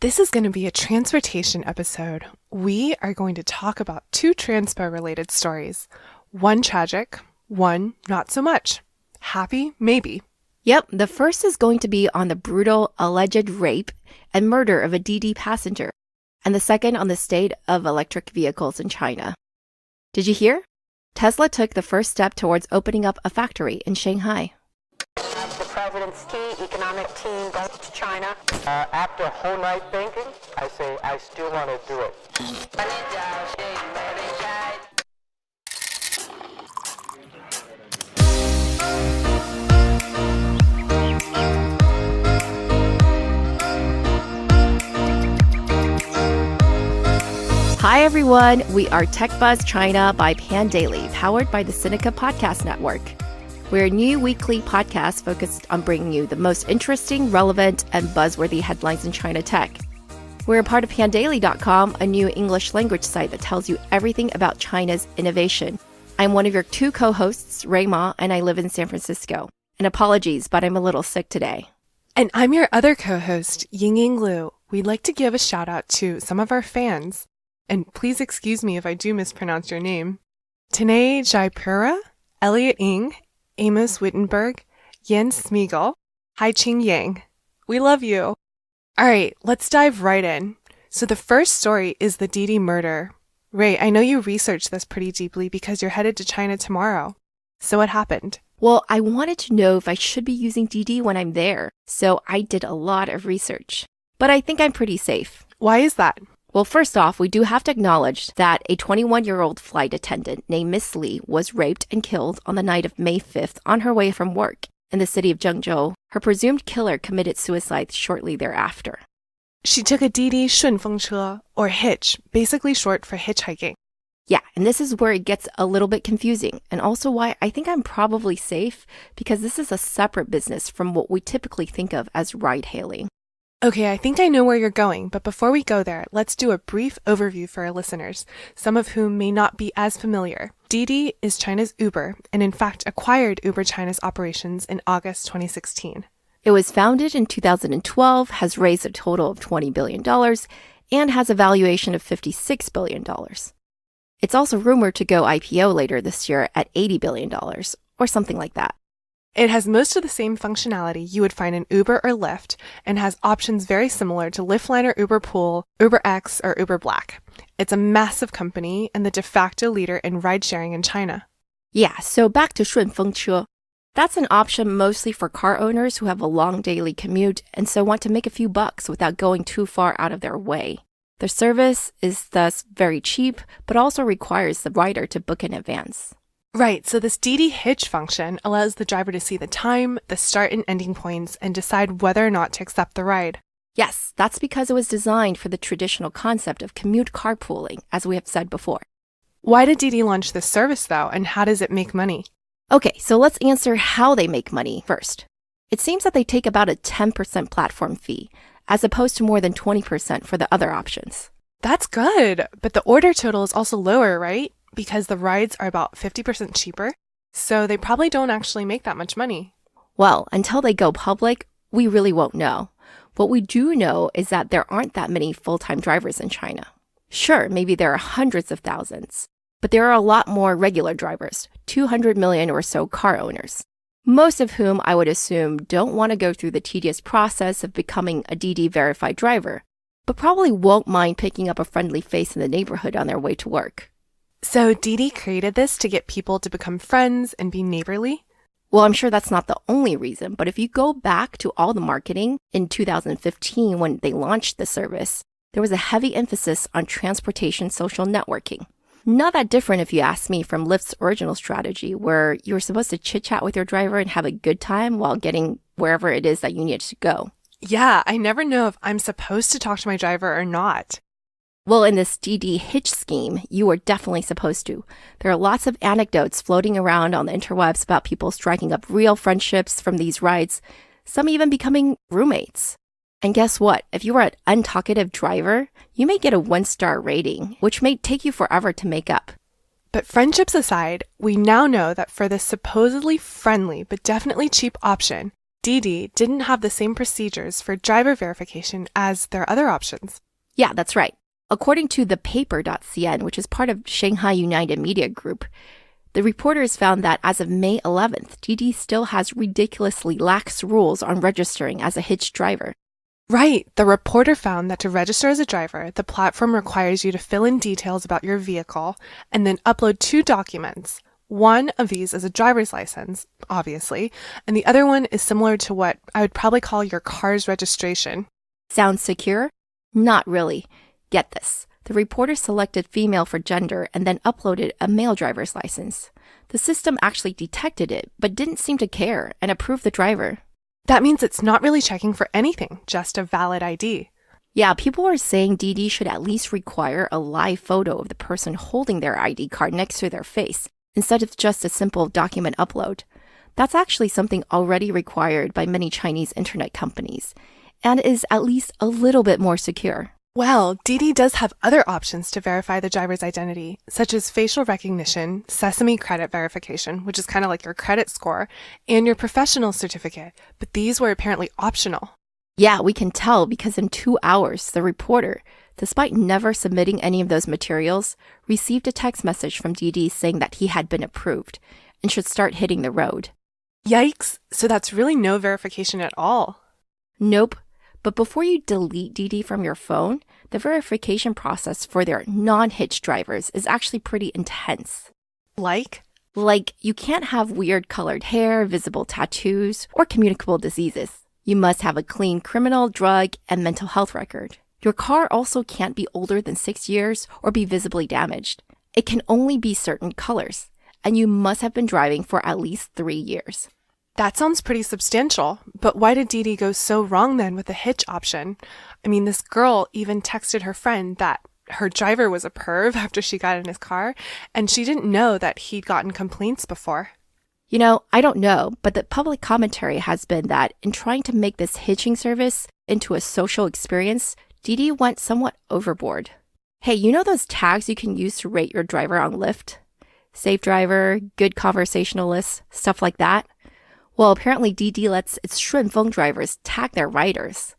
This is going to be a transportation episode. We are going to talk about two transpo-related stories. One tragic, one not so much. Happy, maybe. Yep, the first is going to be on the brutal alleged rape and murder of a Didi passenger, and the second on the state of electric vehicles in China. Did you hear? Tesla took the first step towards opening up a factory in Shanghai. The president's key economic team goes to China. After a whole night thinking, I say I still want to do it. Hi everyone, we are TechBuzz China by Pandaily, powered by the Sinica Podcast Network. We're a new weekly podcast focused on bringing you the most interesting, relevant, and buzzworthy headlines in China tech. We're a part of Pandaily.com, a new English language site that tells you everything about China's innovation. I'm one of your two co-hosts, Rui Ma, and I live in San Francisco. And apologies, but I'm a little sick today. And I'm your other co-host, Ying-Ying and Rui. We'd like to give a shout out to some of our fans. And please excuse me if I do mispronounce your name. Tanae Jaipura, Elliot Ng, Amos Wittenberg, Jens Smeagol, Hitching Yang. We love you. All right, let's dive right in. So the first story is the Didi murder. Ray, I know you researched this pretty deeply because you're headed to China tomorrow. So what happened? Well, I wanted to know if I should be using Didi when I'm there, so I did a lot of research. But I think I'm pretty safe. Why is that? Well, first off, we do have to acknowledge that a 21-year-old flight attendant named Miss Li was raped and killed on the night of May 5th on her way from work in the city of Zhengzhou. Her presumed killer committed suicide shortly thereafter. She took a Didi 顺风车, or hitch, basically short for hitchhiking. Yeah, and this is where it gets a little bit confusing, and also why I think I'm probably safe, because this is a separate business from what we typically think of as ride-hailing. Okay, I think I know where you're going, but before we go there, let's do a brief overview for our listeners, some of whom may not be as familiar. Didi is China's Uber, and in fact acquired Uber China's operations in August 2016. It was founded in 2012, has raised a total of $20 billion, and has a valuation of $56 billion. It's also rumored to go IPO later this year at $80 billion, or something like that. It has most of the same functionality you would find in Uber or Lyft, and has options very similar to Lyftline or Uber Pool, Uber X, or Uber Black. It's a massive company and the de facto leader in ride-sharing in China. Yeah, so back to 顺风车. That's an option mostly for car owners who have a long daily commute and so want to make a few bucks without going too far out of their way. Their service is thus very cheap, but also requires the rider to book in advance. Right, so this Didi Hitch function allows the driver to see the time, the start and ending points, and decide whether or not to accept the ride. Yes, that's because it was designed for the traditional concept of commute carpooling, as we have said before. Why did Didi launch this service, though, and how does it make money? Okay, so let's answer how they make money first. It seems that they take about a 10% platform fee, as opposed to more than 20% for the other options. That's good, but the order total is also lower, right? Because the rides are about 50% cheaper, so they probably don't actually make that much money. Well, until they go public, we really won't know. What we do know is that there aren't that many full-time drivers in China. Sure, maybe there are hundreds of thousands, but there are a lot more regular drivers, 200 million or so car owners, most of whom I would assume don't want to go through the tedious process of becoming a Didi verified driver, but probably won't mind picking up a friendly face in the neighborhood on their way to work. So Didi created this to get people to become friends and be neighborly? Well, I'm sure that's not the only reason, but if you go back to all the marketing in 2015 when they launched the service, there was a heavy emphasis on transportation social networking. Not that different if you ask me from Lyft's original strategy, where you were supposed to chit-chat with your driver and have a good time while getting wherever it is that you needed to go. Yeah, I never know if I'm supposed to talk to my driver or not. Well, in this Didi Hitch scheme, you are definitely supposed to. There are lots of anecdotes floating around on the interwebs about people striking up real friendships from these rides, some even becoming roommates. And guess what? If you are an untalkative driver, you may get a 1-star rating, which may take you forever to make up. But friendships aside, we now know that for this supposedly friendly but definitely cheap option, Didi didn't have the same procedures for driver verification as their other options. Yeah, that's right. According to the paper.cn, which is part of Shanghai United Media Group, the reporters found that as of May 11th, Didi still has ridiculously lax rules on registering as a Hitch driver. Right. The reporter found that to register as a driver, the platform requires you to fill in details about your vehicle and then upload 2 documents. One of these is a driver's license, obviously, and the other one is similar to what I would probably call your car's registration. Sounds secure? Not really. Get this. The reporter selected female for gender and then uploaded a male driver's license. The system actually detected it, but didn't seem to care and approved the driver. That means it's not really checking for anything, just a valid ID. Yeah, people are saying Didi should at least require a live photo of the person holding their ID card next to their face, instead of just a simple document upload. That's actually something already required by many Chinese internet companies, and is at least a little bit more secure. Well, Didi does have other options to verify the driver's identity, such as facial recognition, Sesame credit verification, which is kind of like your credit score, and your professional certificate, but these were apparently optional. Yeah, we can tell because in 2 hours, the reporter, despite never submitting any of those materials, received a text message from Didi saying that he had been approved and should start hitting the road. Yikes, so that's really no verification at all. Nope. But before you delete Didi from your phone, the verification process for their non-Hitch drivers is actually pretty intense. Like you can't have weird colored hair, visible tattoos, or communicable diseases. You must have a clean criminal, drug, and mental health record. Your car also can't be older than 6 years or be visibly damaged. It can only be certain colors, and you must have been driving for at least 3 years. That sounds pretty substantial, but why did Didi go so wrong then with the Hitch option? I mean, this girl even texted her friend that her driver was a perv after she got in his car, and she didn't know that he'd gotten complaints before. You know, I don't know, but the public commentary has been that in trying to make this hitching service into a social experience, Didi went somewhat overboard. Hey, you know those tags you can use to rate your driver on Lyft? Safe driver, good conversationalist, stuff like that? Well, apparently Didi lets its Shunfeng drivers tag their riders.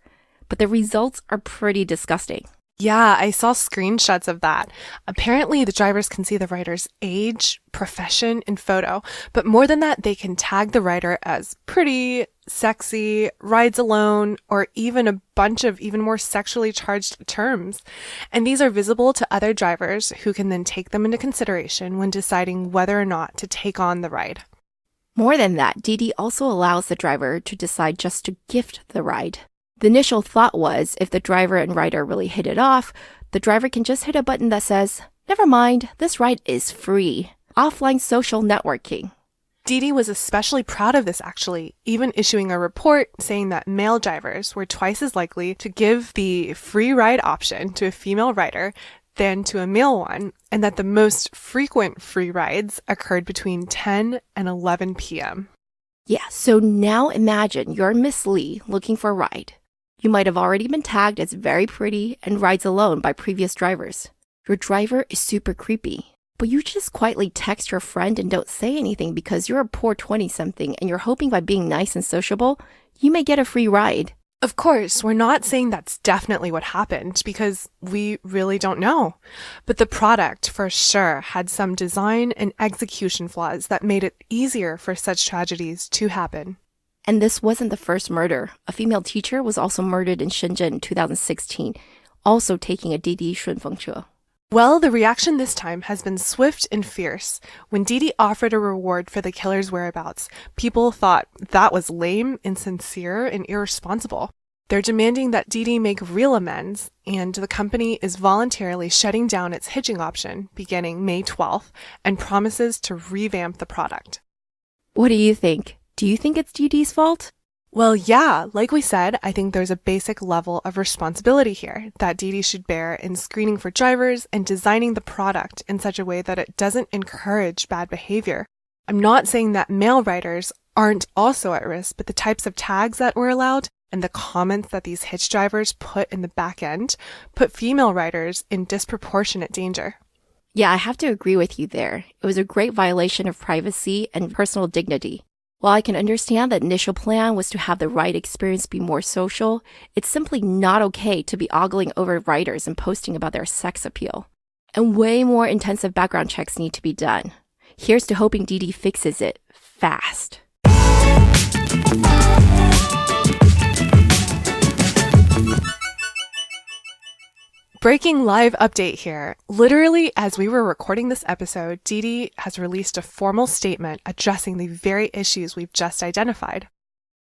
But the results are pretty disgusting. Yeah, I saw screenshots of that. Apparently, the drivers can see the rider's age, profession, and photo. But more than that, they can tag the rider as pretty, sexy, rides alone, or even a bunch of even more sexually charged terms. And these are visible to other drivers who can then take them into consideration when deciding whether or not to take on the ride. More than that, Didi also allows the driver to decide just to gift the ride. The initial thought was if the driver and rider really hit it off, the driver can just hit a button that says, "Never mind, this ride is free." Offline social networking. Didi was especially proud of this actually, even issuing a report saying that male drivers were twice as likely to give the free ride option to a female rider than to a male one, and that the most frequent free rides occurred between 10 and 11 p.m. Yeah, so now imagine you're Miss Lee looking for a ride. You might have already been tagged as very pretty and rides alone by previous drivers. Your driver is super creepy, but you just quietly text your friend and don't say anything because you're a poor 20-something and you're hoping by being nice and sociable, you may get a free ride. Of course, we're not saying that's definitely what happened because we really don't know. But the product, for sure, had some design and execution flaws that made it easier for such tragedies to happen. And this wasn't the first murder. A female teacher was also murdered in Shenzhen in 2016, also taking a Didi Shunfeng. Well, the reaction this time has been swift and fierce. When Didi offered a reward for the killer's whereabouts, people thought that was lame, insincere, and irresponsible. They're demanding that Didi make real amends, and the company is voluntarily shutting down its hitching option beginning May 12th and promises to revamp the product. What do you think? Do you think it's Didi's fault? Well, yeah, like we said, I think there's a basic level of responsibility here that Didi should bear in screening for drivers and designing the product in such a way that it doesn't encourage bad behavior. I'm not saying that male riders aren't also at risk, but the types of tags that were allowed and the comments that these hitch drivers put in the back end put female riders in disproportionate danger. Yeah, I have to agree with you there. It was a great violation of privacy and personal dignity. While I can understand the initial plan was to have the ride experience be more social, it's simply not okay to be ogling over riders and posting about their sex appeal. And way more intensive background checks need to be done. Here's to hoping Didi fixes it fast. Breaking live update here. Literally, as we were recording this episode, Didi has released a formal statement addressing the very issues we've just identified.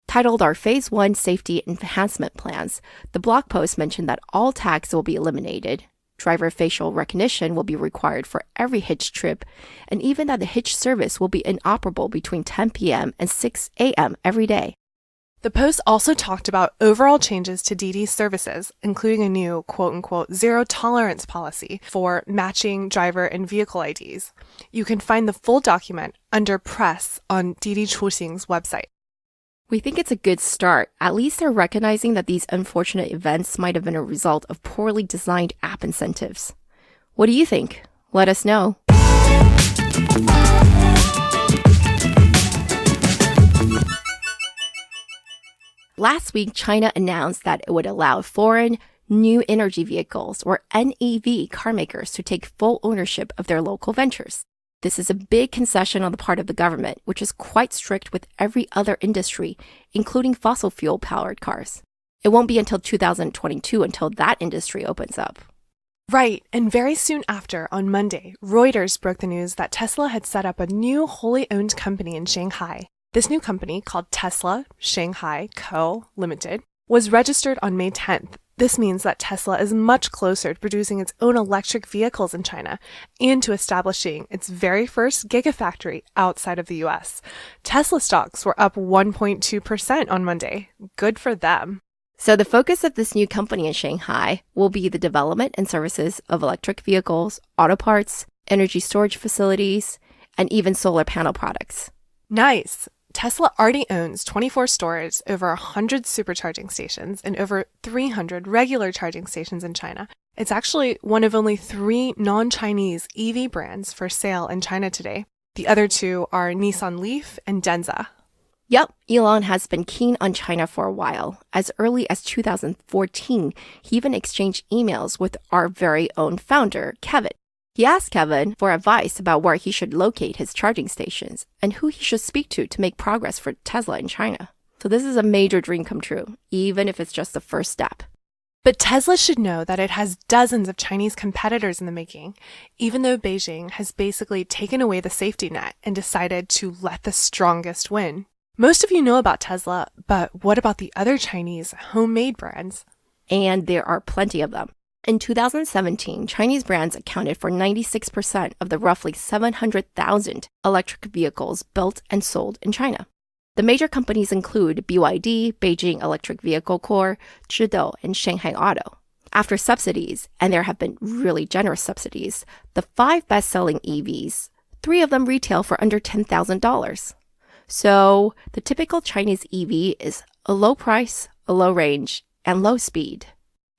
Titled our Phase 1 Safety Enhancement Plans, the blog post mentioned that all tags will be eliminated, driver facial recognition will be required for every Hitch trip, and even that the Hitch service will be inoperable between 10 p.m. and 6 a.m. every day. The post also talked about overall changes to Didi's services, including a new quote-unquote zero tolerance policy for matching driver and vehicle IDs. You can find the full document under press on Didi Chuxing's website. We think it's a good start. At least they're recognizing that these unfortunate events might have been a result of poorly designed app incentives. What do you think? Let us know. Last week, China announced that it would allow foreign new energy vehicles, or NEV, carmakers to take full ownership of their local ventures. This is a big concession on the part of the government, which is quite strict with every other industry, including fossil fuel-powered cars. It won't be until 2022 until that industry opens up. Right, and very soon after, on Monday, Reuters broke the news that Tesla had set up a new wholly owned company in Shanghai. This new company, called Tesla Shanghai Co. Limited, was registered on May 10th. This means that Tesla is much closer to producing its own electric vehicles in China and to establishing its very first gigafactory outside of the US. Tesla stocks were up 1.2% on Monday. Good for them. So the focus of this new company in Shanghai will be the development and services of electric vehicles, auto parts, energy storage facilities, and even solar panel products. Nice. Tesla already owns 24 stores, over 100 supercharging stations, and over 300 regular charging stations in China. It's actually one of only 3 non-Chinese EV brands for sale in China today. The other 2 are Nissan Leaf and Denza. Yep, Elon has been keen on China for a while. As early as 2014, he even exchanged emails with our very own founder, Kevin. He asked Kevin for advice about where he should locate his charging stations and who he should speak to make progress for Tesla in China. So this is a major dream come true, even if it's just the first step. But Tesla should know that it has dozens of Chinese competitors in the making, even though Beijing has basically taken away the safety net and decided to let the strongest win. Most of you know about Tesla, but what about the other Chinese homemade brands? And there are plenty of them. In 2017, Chinese brands accounted for 96% of the roughly 700,000 electric vehicles built and sold in China. The major companies include BYD, Beijing Electric Vehicle Corps, Zhidou, and Shanghai Auto. After subsidies, and there have been really generous subsidies, the 5 best-selling EVs, 3 of them retail for under $10,000. So the typical Chinese EV is a low price, a low range, and low speed.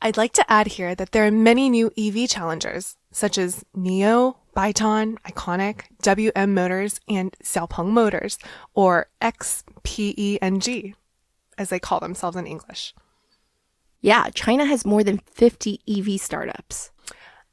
I'd like to add here that there are many new EV challengers, such as NIO, Byton, Iconic, WM Motors, and Xiaopeng Motors, or XPENG, as they call themselves in English. Yeah, China has more than 50 EV startups.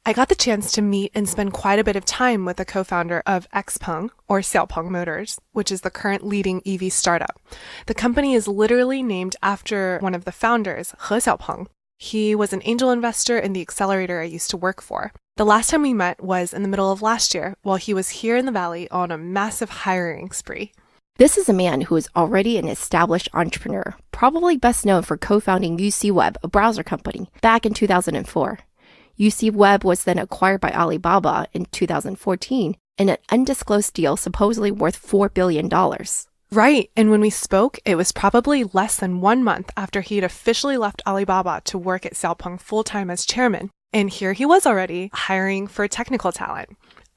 I got the chance to meet and spend quite a bit of time with the co-founder of XPeng, or Xiaopeng Motors, which is the current leading EV startup. The company is literally named after one of the founders, He Xiaopeng. He was an angel investor in the accelerator I used to work for. The last time we met was in the middle of last year, while he was here in the Valley on a massive hiring spree. This is a man who is already an established entrepreneur, probably best known for co-founding UCWeb, a browser company, back in 2004. UCWeb was then acquired by Alibaba in 2014 in an undisclosed deal supposedly worth $4 billion. Right, and when we spoke, it was probably less than 1 month after he had officially left Alibaba to work at Xiaopeng full-time as chairman. And here he was already hiring for technical talent.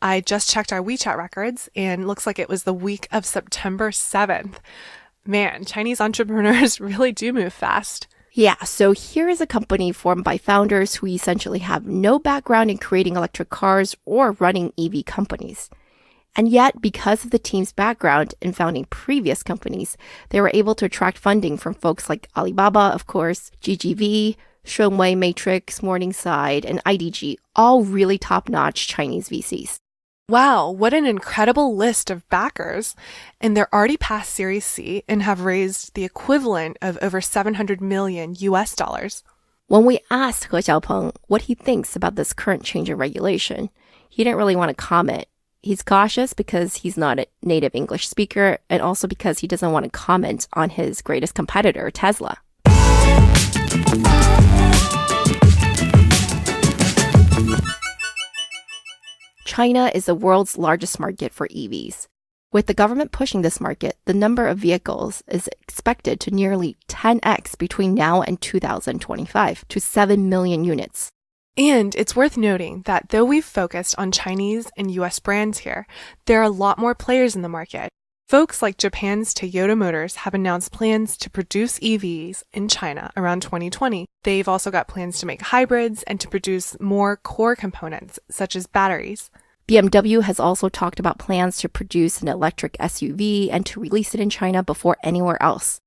I just checked our WeChat records, and looks like it was the week of September 7th. Man, Chinese entrepreneurs really do move fast. Yeah, so here is a company formed by founders who essentially have no background in creating electric cars or running EV companies. And yet, because of the team's background in founding previous companies, they were able to attract funding from folks like Alibaba, of course, GGV, Shunwei Matrix, Morningside, and IDG, all really top-notch Chinese VCs. Wow, what an incredible list of backers. And they're already past Series C and have raised the equivalent of over $700 million US dollars. When we asked He Xiaopeng what he thinks about this current change in regulation, he didn't really want to comment. He's cautious because he's not a native English speaker and also because he doesn't want to comment on his greatest competitor, Tesla. China is the world's largest market for EVs. With the government pushing this market, the number of vehicles is expected to nearly 10x between now and 2025 to 7 million units. And it's worth noting that though we've focused on Chinese and US brands here, there are a lot more players in the market. Folks like Japan's Toyota Motors have announced plans to produce EVs in China around 2020. They've also got plans to make hybrids and to produce more core components, such as batteries. BMW has also talked about plans to produce an electric SUV and to release it in China before anywhere else.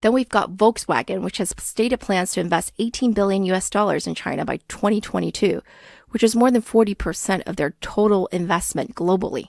Then we've got Volkswagen, which has stated plans to invest $18 billion US dollars in China by 2022, which is more than 40% of their total investment globally.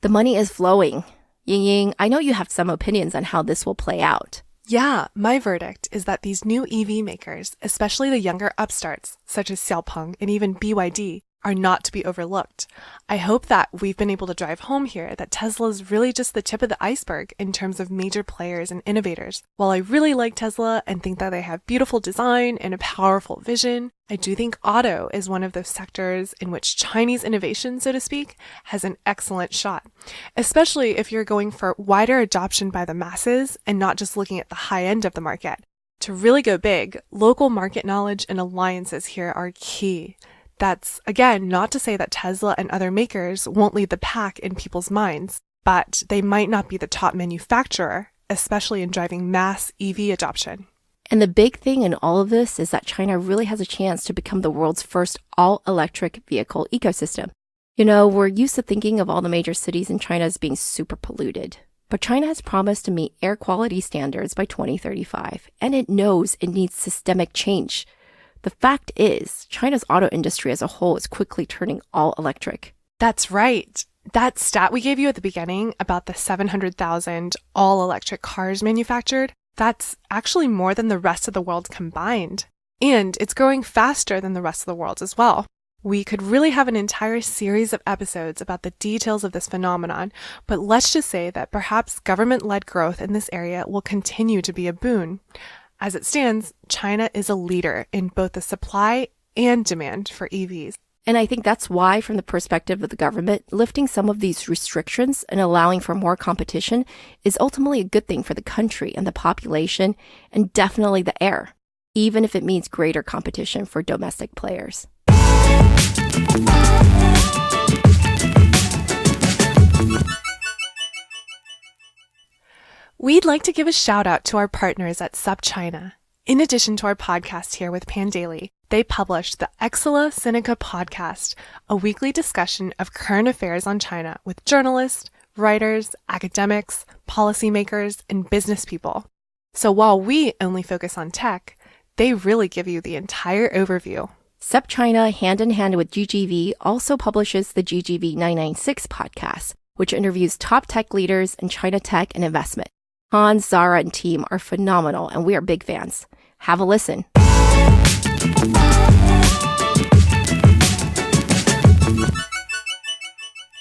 The money is flowing. Ying-Ying, I know you have some opinions on how this will play out. Yeah, my verdict is that these new EV makers, especially the younger upstarts, such as Xiaopeng and even BYD, are not to be overlooked. I hope that we've been able to drive home here that Tesla is really just the tip of the iceberg in terms of major players and innovators. While I really like Tesla and think that they have beautiful design and a powerful vision, I do think auto is one of those sectors in which Chinese innovation, so to speak, has an excellent shot, especially if you're going for wider adoption by the masses and not just looking at the high end of the market. To really go big, local market knowledge and alliances here are key. That's, again, not to say that Tesla and other makers won't lead the pack in people's minds, but they might not be the top manufacturer, especially in driving mass EV adoption. And the big thing in all of this is that China really has a chance to become the world's first all-electric vehicle ecosystem. You know, we're used to thinking of all the major cities in China as being super polluted. But China has promised to meet air quality standards by 2035, and it knows it needs systemic change. The fact is, China's auto industry as a whole is quickly turning all electric. That's right. That stat we gave you at the beginning about the 700,000 all-electric cars manufactured, that's actually more than the rest of the world combined. And it's growing faster than the rest of the world as well. We could really have an entire series of episodes about the details of this phenomenon, but let's just say that perhaps government-led growth in this area will continue to be a boon. As it stands, China is a leader in both the supply and demand for EVs. And I think that's why, from the perspective of the government, lifting some of these restrictions and allowing for more competition is ultimately a good thing for the country and the population and definitely the air, even if it means greater competition for domestic players. We'd like to give a shout out to our partners at China. In addition to our podcast here with Pandaily, they published the Excella Sinica podcast, a weekly discussion of current affairs on China with journalists, writers, academics, policymakers, and business people. So while we only focus on tech, they really give you the entire overview. China, hand in hand with GGV, also publishes the GGV 996 podcast, which interviews top tech leaders in China tech and investment. Hans, Zara, and team are phenomenal, and we are big fans. Have a listen.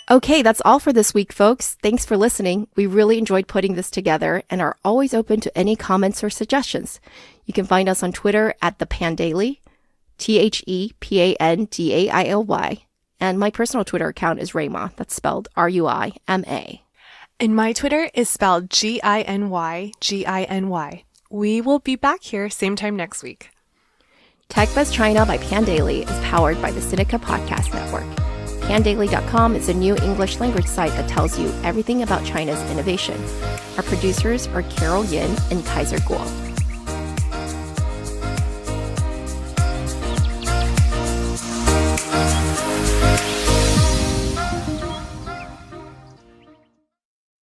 Okay, that's all for this week, folks. Thanks for listening. We really enjoyed putting this together and are always open to any comments or suggestions. You can find us on Twitter at the Pandaily, ThePandaily, and my personal Twitter account is Rayma. That's spelled Ruima. And my Twitter is spelled Ginygy. We will be back here same time next week. TechBuzz China by Pandaily is powered by the Sinica Podcast Network. Pandaily.com is a new English language site that tells you everything about China's innovation. Our producers are Carol Yin and Kaiser Guo.